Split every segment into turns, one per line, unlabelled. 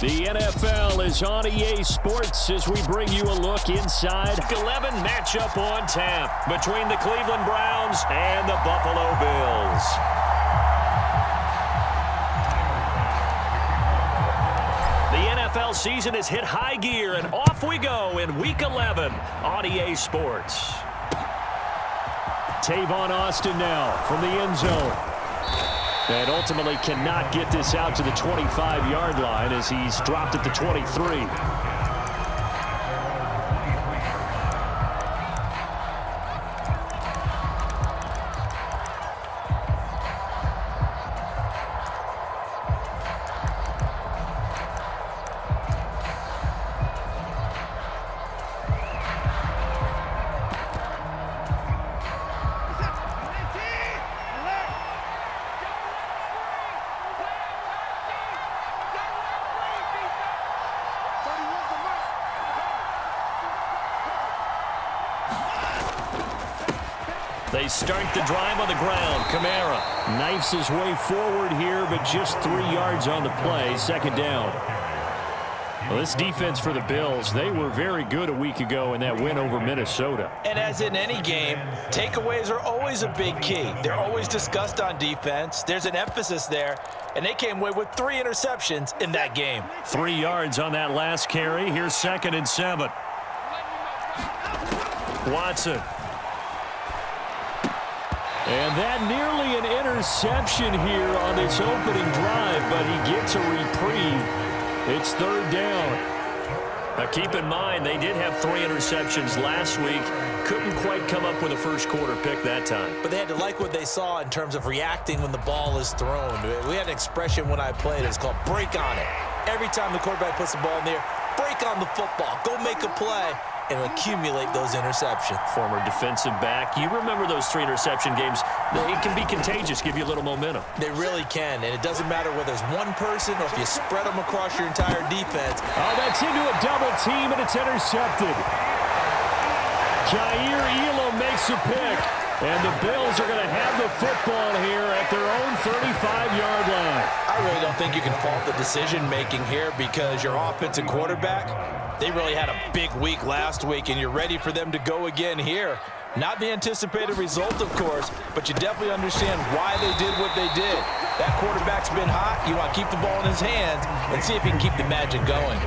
The NFL is on EA Sports as we bring you a look inside.
11 matchup on tap between the Cleveland Browns and the Buffalo Bills. The NFL season has hit high gear, and off we go in Week 11 on EA Sports.
Tavon Austin now from the end zone. And ultimately cannot get this out to the 25-yard line as he's dropped at the 23.
They start the drive on the ground. Kamara
knifes his way forward here, but just 3 yards on the play. Second down. Well, this defense for the Bills, they were very good a week ago in that win over Minnesota.
And as in any game, takeaways are always a big key. They're always discussed on defense. There's an emphasis there, and they came away with 3 interceptions in that game.
3 yards on that last carry. Here's 2nd and 7. Watson. And that nearly an interception here on this opening drive, but he gets a reprieve. It's 3rd down.
Now keep in mind, they did have 3 interceptions last week. Couldn't quite come up with a first quarter pick that time.
But they had to like what they saw in terms of reacting when the ball is thrown. We had an expression when I played. It's called break on it. Every time the quarterback puts the ball in the air, break on the football. Go make a play and accumulate those interceptions.
Former defensive back. You remember those 3 interception games. It can be contagious, give you a little momentum.
They really can, and it doesn't matter whether it's one person or if you spread them across your entire defense.
Oh, that's into a double team, and it's intercepted. Jair Elam makes a pick, and the Bills are going to have the football here at their own 35-yard line.
I really don't think you can fault the decision-making here because your offensive quarterback, they really had a big week last week, and you're ready for them to go again here. Not the anticipated result, of course, but you definitely understand why they did what they did. That quarterback's been hot. You want to keep the ball in his hands and see if he can keep the magic going.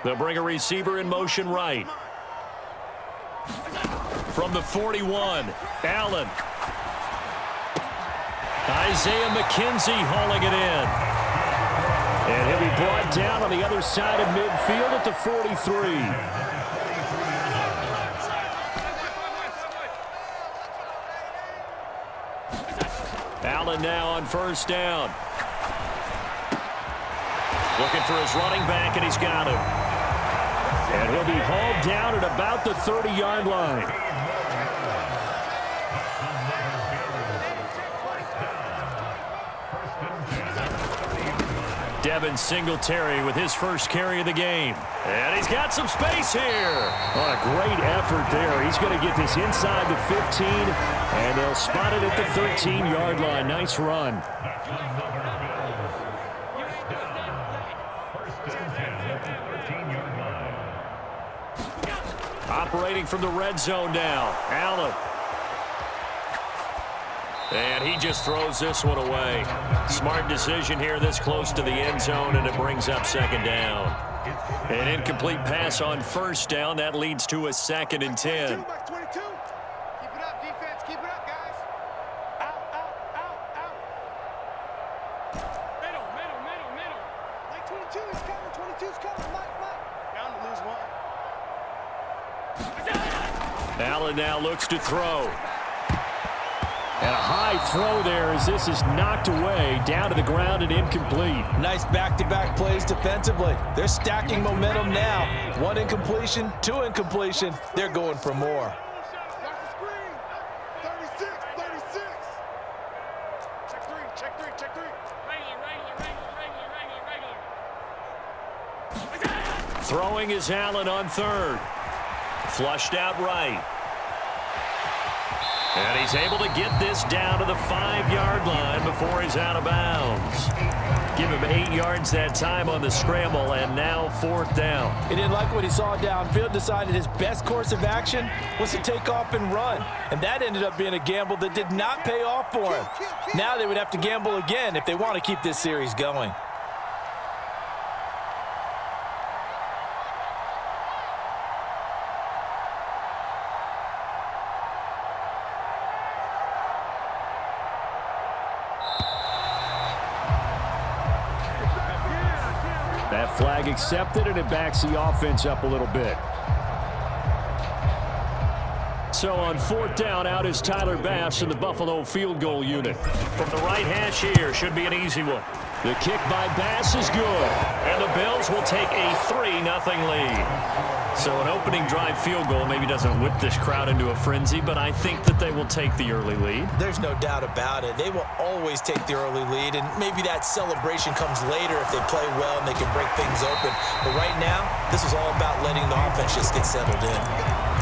They'll bring a receiver in motion right. From the 41, Allen. Isaiah McKenzie hauling it in.
And he'll be brought down on the other side of midfield at the 43.
Allen now on 1st down. Looking for his running back, and he's got him.
And he'll be hauled down at about the 30-yard line.
Devin Singletary with his first carry of the game. And he's got some space here.
Oh, a great effort there. He's going to get this inside the 15, and they'll spot it at the 13-yard line. Nice run.
Operating from the red zone now. Allen. And he just throws this one away. Smart decision here this close to the end zone, and it brings up 2nd down. An incomplete pass on 1st down. That leads to a 2nd and 10.
Keep it up, defense. Keep it up, guys. Out. Middle. Like 22 is coming. 22's coming. Mike. Bound to lose one.
Allen now looks to throw.
And a high throw there as this is knocked away, down to the ground and incomplete.
Nice back-to-back plays defensively. They're stacking momentum now. 1 incompletion, 2 incompletion. They're going for more.
Watch the screen. 36. Check three.
Throwing is Allen on third. Flushed out right. And he's able to get this down to the 5-yard line before he's out of bounds. Give him 8 yards that time on the scramble, and now 4th down.
He didn't like what he saw downfield, decided his best course of action was to take off and run. And that ended up being a gamble that did not pay off for him. Now they would have to gamble again if they want to keep this series going.
That flag accepted, and it backs the offense up a little bit.
So on 4th down, out is Tyler Bass in the Buffalo field goal unit. From the right hash here, should be an easy one. The kick by Bass is good, and the Bills will take a 3-0 lead. So an opening drive field goal maybe doesn't whip this crowd into a frenzy, but I think that they will take the early lead.
There's no doubt about it. They will always take the early lead, and maybe that celebration comes later if they play well and they can break things open. But right now, this is all about letting the offense just get settled in.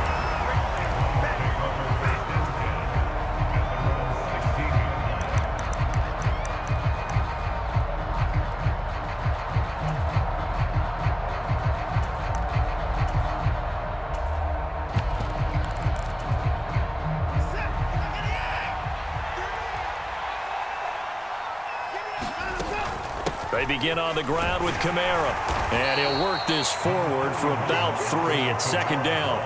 They begin on the ground with Kamara. And he'll work this forward for about 3 at 2nd down.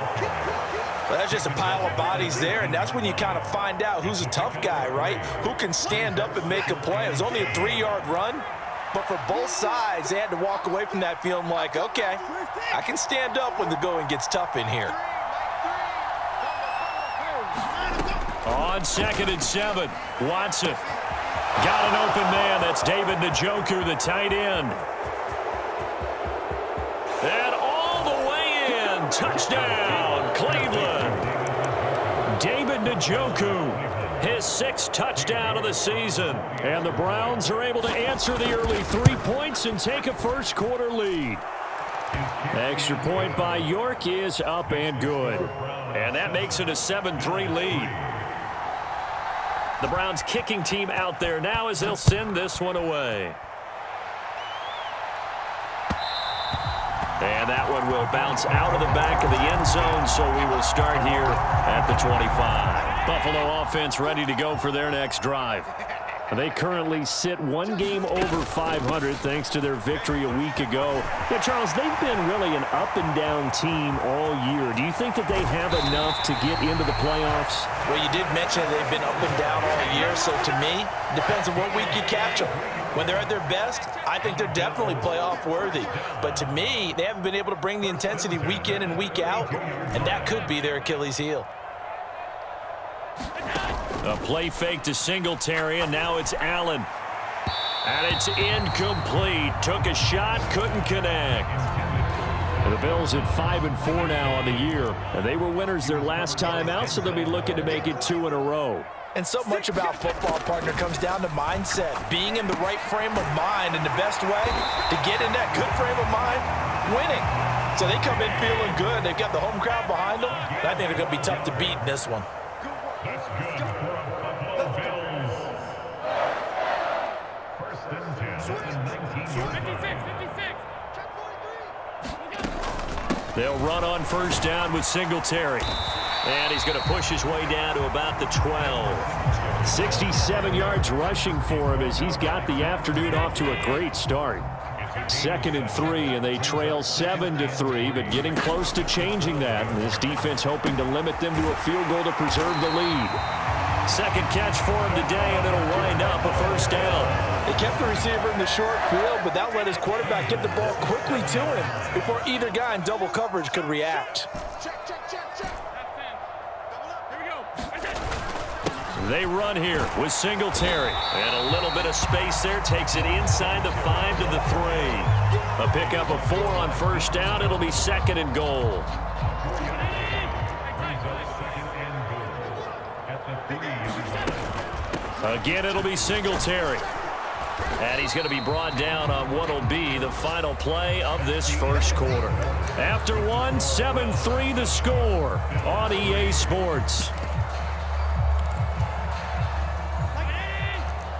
Well, that's just a pile of bodies there, and that's when you kind of find out who's a tough guy, right? Who can stand up and make a play. It was only a 3-yard run, but for both sides, they had to walk away from that feeling like, okay, I can stand up when the going gets tough in here.
On 2nd and 7, Watson. Got an open man. That's David Njoku, the tight end. And all the way in. Touchdown, Cleveland. David Njoku, his 6th touchdown of the season. And the Browns are able to answer the early 3 points and take a first-quarter lead. Extra point by York is up and good. And that makes it a 7-3 lead. The Browns kicking team out there now as they'll send this one away. And that one will bounce out of the back of the end zone, so we will start here at the 25. Buffalo offense ready to go for their next drive.
They currently sit 1 game over 500 thanks to their victory a week ago. Yeah, Charles, they've been really an up-and-down team all year. Do you think that they have enough to get into the playoffs?
Well, you did mention they've been up and down all year, so to me, it depends on what week you catch them. When they're at their best, I think they're definitely playoff worthy. But to me, they haven't been able to bring the intensity week in and week out, and that could be their Achilles heel.
A play fake to Singletary, and now it's Allen. And it's incomplete. Took a shot, couldn't connect.
The Bills at 5-4 now on the year. And they were winners their last time out, so they'll be looking to make it 2 in a row.
And so much about football, partner, comes down to mindset. Being in the right frame of mind, and the best way to get in that good frame of mind, winning. So they come in feeling good. They've got the home crowd behind them. And I think they're going to be tough to beat in this one.
They'll run on 1st down with Singletary. And he's going to push his way down to about the 12.
67 yards rushing for him as he's got the afternoon off to a great start. 2nd and 3, and they trail 7-3, but getting close to changing that. And this defense hoping to limit them to a field goal to preserve the lead.
2nd catch for him today, and it'll wind up a 1st down.
They kept the receiver in the short field, but that let his quarterback get the ball quickly to him before either guy in double coverage could react.
They run here with Singletary. And a little bit of space there. Takes it inside the 5 to the 3. A pickup of 4 on 1st down. It'll be 2nd and goal. Again, it'll be Singletary. And he's going to be brought down on what will be the final play of this first quarter. After one, 7-3 the score on EA Sports.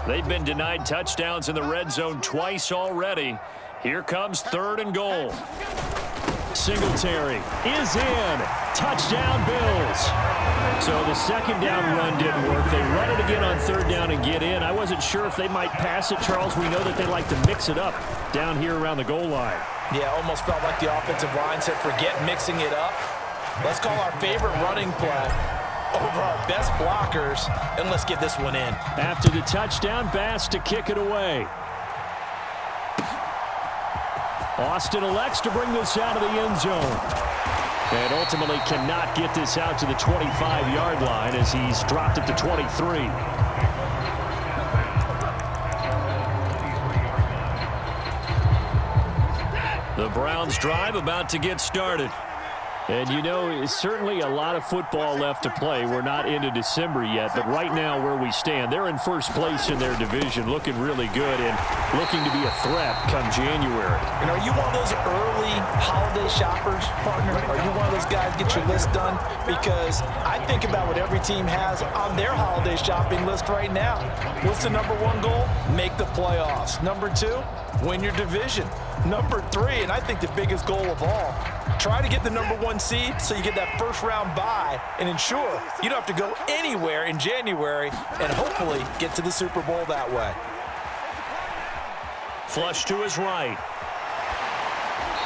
They've been denied touchdowns in the red zone twice already. Here comes 3rd and goal. Singletary is in. Touchdown, Bills. So the second down run didn't work. They run it again on 3rd down and get in. I wasn't sure if they might pass it, Charles. We know that they like to mix it up down here around the goal line.
Yeah, almost felt like the offensive line said, forget mixing it up. Let's call our favorite running play over our best blockers, and let's get this one in.
After the touchdown, Bass to kick it away. Austin elects to bring this out of the end zone. And ultimately cannot get this out to the 25-yard line as he's dropped it to 23.
The Browns drive about to get started.
And, you know, it's certainly a lot of football left to play. We're not into December yet, but right now where we stand, they're in first place in their division, looking really good and looking to be a threat come January.
You know, are you one of those early holiday shoppers, partner? Are you one of those guys get your list done? Because I think about what every team has on their holiday shopping list right now. What's the number 1 goal? Make the playoffs. Number 2, win your division. Number 3, and I think the biggest goal of all, try to get the number 1 seed so you get that first round bye and ensure you don't have to go anywhere in January and hopefully get to the Super Bowl that way.
Flush to his right.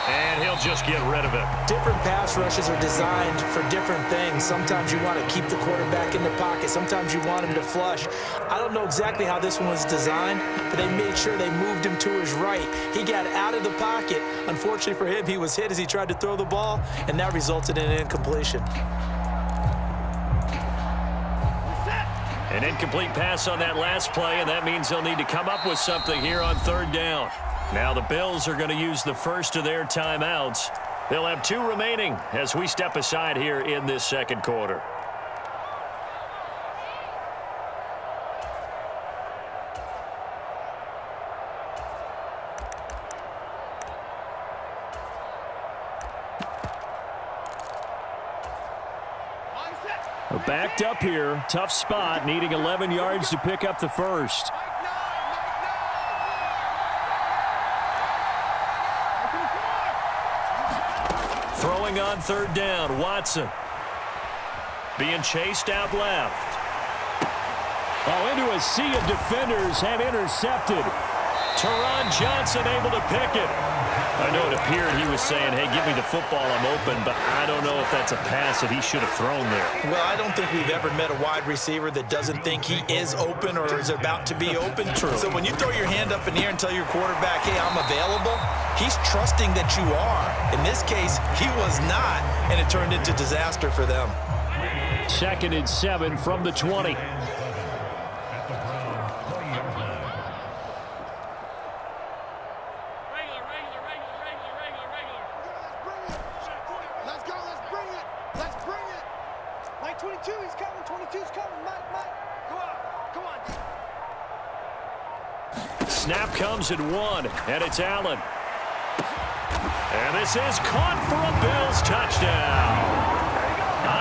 And he'll just get rid of it.
Different pass rushes are designed for different things. Sometimes you want to keep the quarterback in the pocket. Sometimes you want him to flush. I don't know exactly how this one was designed, but they made sure they moved him to his right. He got out of the pocket. Unfortunately for him, he was hit as he tried to throw the ball, and that resulted in an incompletion.
An incomplete pass on that last play, and that means they'll need to come up with something here on 3rd down. Now the Bills are going to use the first of their timeouts. They'll have 2 remaining as we step aside here in this second quarter.
Backed up here, tough spot, needing 11 yards to pick up the first.
Throwing on 3rd down, Watson. Being chased out left.
Oh, into a sea of defenders and intercepted.
Teron Johnson able to pick it. I know it appeared he was saying, hey, give me the football, I'm open, but I don't know if that's a pass that he should have thrown there.
Well, I don't think we've ever met a wide receiver that doesn't think he is open or is about to be open. True. So when you throw your hand up in the air and tell your quarterback, hey, I'm available, he's trusting that you are. In this case, he was not, and it turned into disaster for them.
2nd and 7 from the 20.
Snap comes at 1, and it's Allen. And this is caught for a Bills touchdown.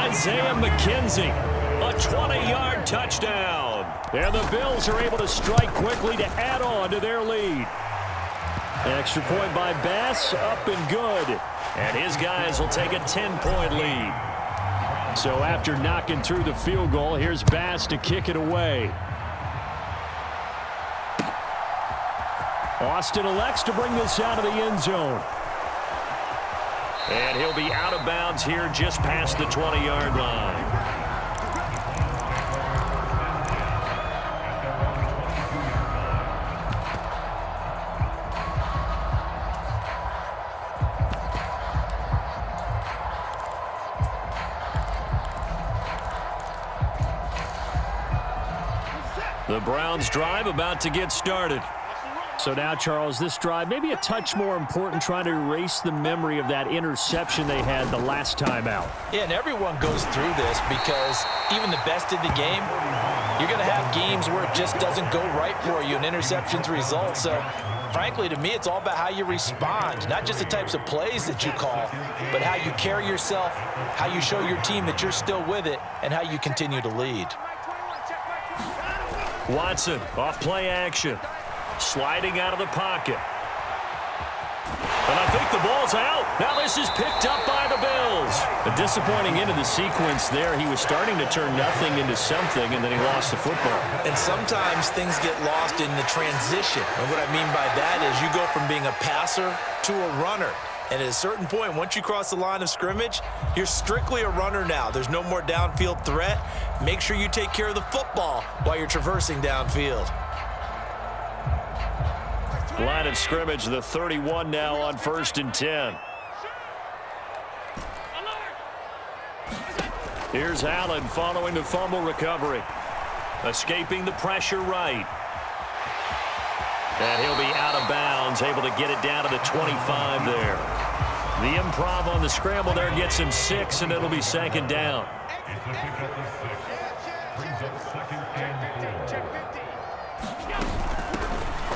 Isaiah McKenzie, a 20-yard touchdown. And the Bills are able to strike quickly to add on to their lead.
Extra point by Bass, up and good.
And his guys will take a 10-point lead.
So after knocking through the field goal, here's Bass to kick it away. Austin elects to bring this out of the end zone.
And he'll be out of bounds here just past the 20-yard line. The Browns drive about to get started.
So now, Charles, this drive maybe a touch more important, trying to erase the memory of that interception they had the last time out.
Yeah, and everyone goes through this because even the best in the game, You're going to have games where it just doesn't go right for you and interceptions result. So, frankly, to me, it's all about how you respond, not just the types of plays that you call, but how you carry yourself, how you show your team that you're still with it, and how you continue to lead.
Watson off play action, sliding out of the pocket. And I think the ball's out. Now this is picked up by the Bills.
A disappointing end of the sequence there. He was starting to turn nothing into something, and then he lost the football.
And sometimes things get lost in the transition. And what I mean by that is you go from being a passer to a runner. And at a certain point, once you cross the line of scrimmage, you're strictly a runner now. There's no more downfield threat. Make sure you take care of the football while you're traversing downfield.
Line of scrimmage, the 31 now on 1st and 10. Here's Allen following the fumble recovery. Escaping the pressure right. And he'll be out of bounds, able to get it down to the 25 there. The improv on the scramble there gets him 6, and it'll be 2nd down.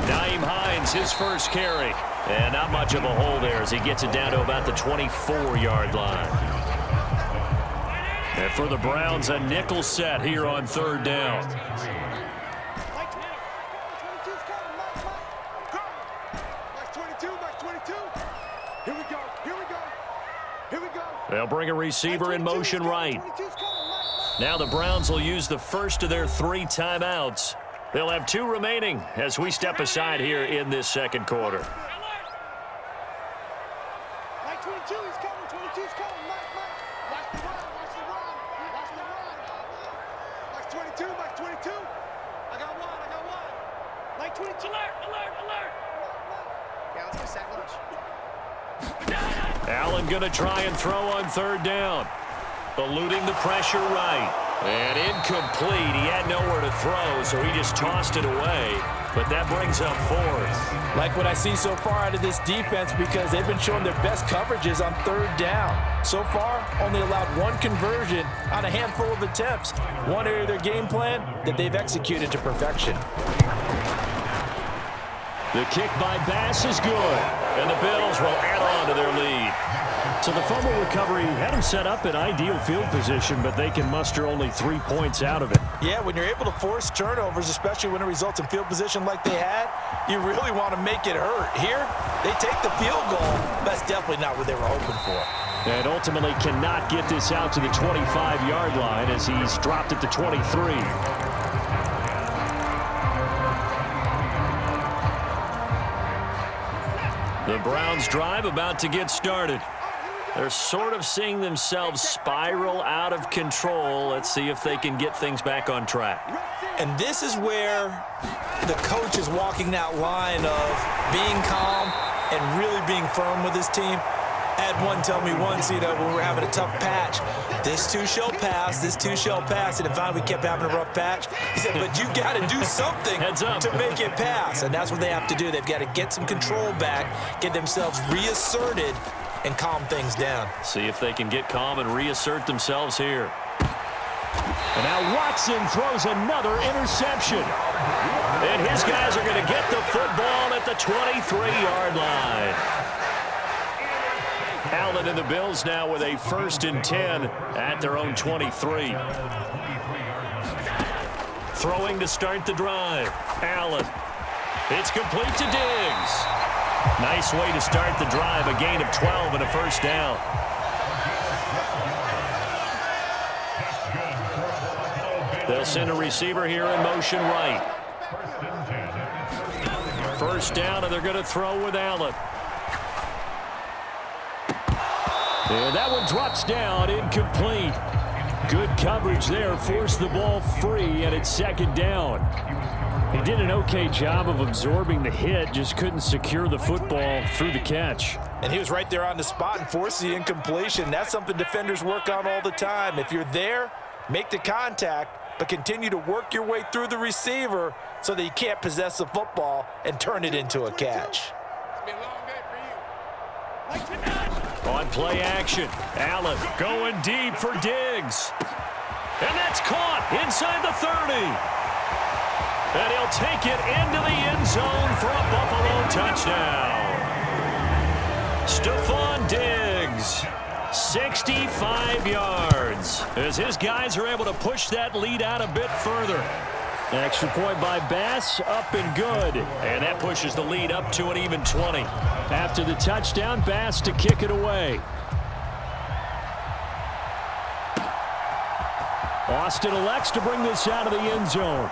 Naeem Hines, his first carry. And not much of a hole there as he gets it down to about the 24-yard line. And for the Browns, a nickel set here on 3rd down. They'll bring a receiver in motion right. Now the Browns will use the first of their 3 timeouts. They'll have 2 remaining as we step aside here in this 2nd quarter.
Mike 22, he's coming. 22's coming. Mike. Watch the run. Watch the run. Watch the run. Mike 22. Mike 22. I got one. Mike 22. Alert. Yeah, let's get sack lunch.
Allen going to try and throw on 3rd down. Eluding the pressure right. And incomplete. He had nowhere to throw, so he just tossed it away. But that brings up 4th.
Like what I see so far out of this defense, because they've been showing their best coverages on 3rd down. So far, only allowed 1 conversion on a handful of attempts. One area of their game plan that they've executed to perfection.
The kick by Bass is good, and the Bills will add on to their lead.
So the fumble recovery had them set up in ideal field position, but they can muster only 3 points out of it.
Yeah, when you're able to force turnovers, especially when it results in field position like they had, you really want to make it hurt. Here, they take the field goal. That's definitely not what they were hoping for.
And ultimately cannot get this out to the 25-yard line as he's dropped it to 23.
The Browns drive about to get started. They're sort of seeing themselves spiral out of control. Let's see if they can get things back on track.
And this is where the coach is walking that line of being calm and really being firm with his team. I had one tell me once, when we were having a tough patch, this too shall pass, this too shall pass. And finally we kept having a rough patch. He said, but you got to do something to make it pass. And that's what they have to do. They've got to get some control back, get themselves reasserted, and calm things down.
See if they can get calm and reassert themselves here.
And now Watson throws another interception.
And his guys are going to get the football at the 23-yard line. Allen and the Bills now with a 1st and 10 at their own 23. Throwing to start the drive. Allen. It's complete to Diggs. Nice way to start the drive. A gain of 12 and a 1st down. They'll send a receiver here in motion right. 1st down, and they're going to throw with Allen.
And that one drops down, incomplete. Good coverage there, forced the ball free, and it's 2nd down. He did an okay job of absorbing the hit, just couldn't secure the football through the catch.
And he was right there on the spot and forced the incompletion. That's something defenders work on all the time. If you're there, make the contact, but continue to work your way through the receiver so that you can't possess the football and turn it into a catch.
On play action, Allen going deep for Diggs. And that's caught inside the 30. And he'll take it into the end zone for a Buffalo touchdown. Stephon Diggs, 65 yards, as his guys are able to push that lead out a bit further.
Extra point by Bass, up and good.
And that pushes the lead up to an even 20.
After the touchdown, Bass to kick it away. Austin elects to bring this out of the end zone.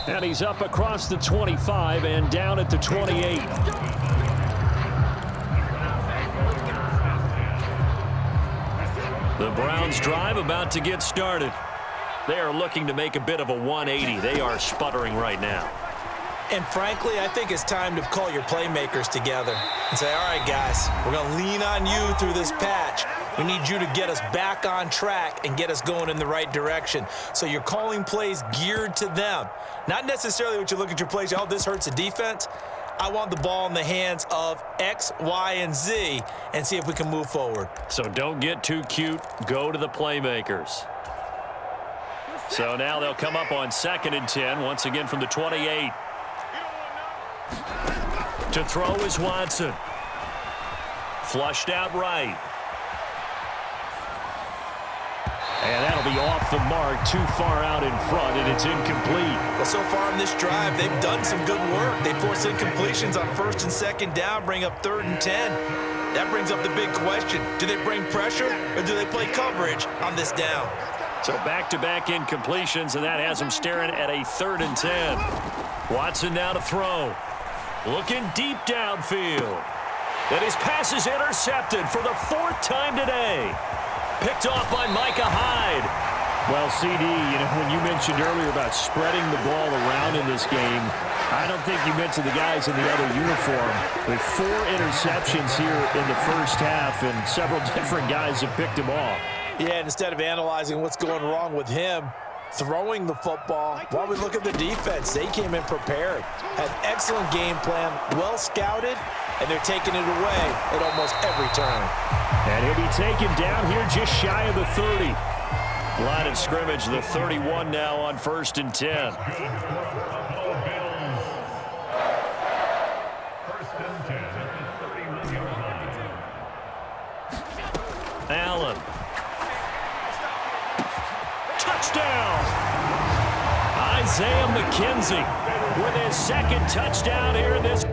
And he's up across the 25 and down at the 28.
The Browns drive about to get started. They are looking to make a bit of a 180. They are sputtering right now.
And frankly, I think it's time to call your playmakers together and say, all right, guys, we're going to lean on you through this patch. We need you to get us back on track and get us going in the right direction. So you're calling plays geared to them. Not necessarily what you look at your plays, oh, this hurts the defense. I want the ball in the hands of X, Y, and Z and see if we can move forward.
So don't get too cute. Go to the playmakers. So now they'll come up on 2nd and 10, once again from the 28. To throw is Watson. Flushed out right.
And that'll be off the mark, too far out in front, and it's incomplete.
Well, so far in this drive, they've done some good work. They force incompletions on 1st and 2nd down, bring up 3rd and 10. That brings up the big question. Do they bring pressure, or do they play coverage on this down?
So back-to-back incompletions, and that has them staring at a 3rd and 10. Watson now to throw. Looking deep downfield. And his pass is intercepted for the 4th time today. Picked off by Micah Hyde.
Well, CD, when you mentioned earlier about spreading the ball around in this game, I don't think you mentioned the guys in the other uniform. With 4 interceptions here in the first half, and several different guys have picked him off.
Yeah, and instead of analyzing what's going wrong with him, throwing the football, while we look at the defense, they came in prepared. Had excellent game plan, well scouted, and they're taking it away at almost every turn.
And he'll be taken down here just shy of the 30.
Line of scrimmage, the 31 now on 1st and 10. Allen. Touchdown! Isaiah McKenzie with his 2nd touchdown here in this